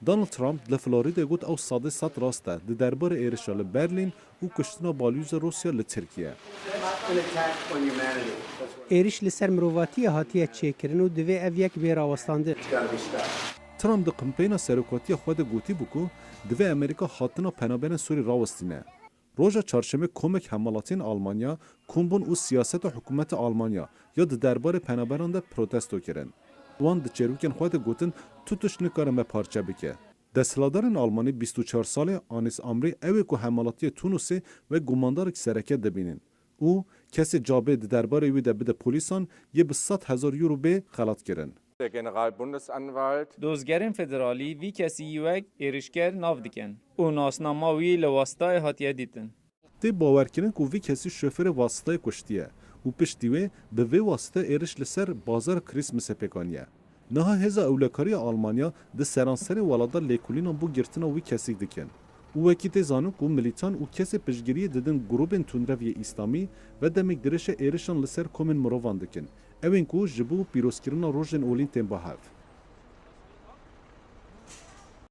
دونالد ترامپ لفلوريدا گوت او صادي سات راسته د دربار ایرشا لبرلین و کشتنا بالوز روسیا لترکیه. ایریش لسر مروواتی هاتیه چیکرن و دوی او یک بیراوستانده. ترامپ د کمپینا سرکاتی خود گوتی بکو دوی امریکا حاطنا پنابین سوری راوستینه. روژا چهارشنبه کمک حملاتین آلمانیا کمبون او سیاست و حکومت آلمانیا یا د دربار پنابران ده پروتستو کرن. وان د چروکن خود گوتن توتش نکارم پارچه بکه. دستلادارن آلمانی 24 ساله آنیس آمری اوی که حملاتی تونوسی و گماندار سرکت دبینن. او کسی جابه د دربار اوی ده بده پولیسان یه به 100,000 یورو به خلات کرن. دزگرین فدرالی وی کسی یوک ایرشگر ناو دیکن. او ناسنامه وی لواسطای هاتیه دیتن. دی باور کردن که وی کسی شوفر واسطای کشتیه. و پشتیوه به وی واسطه ایرش لسر بازار کریسمس پکانیه. نها هزا اولکاری آلمانیا ده سرانسر ولادار لیکولینان بو گرتنا وی کسی دکن. او وکیت زانو که ملیتان او کسی پشگیری دادن گروبین تونروی اسلامی و دمک درش ایرشان لسر کومن مروان دکن. اوین که جبو پیروزکرنا روژن اولین تیم با هف.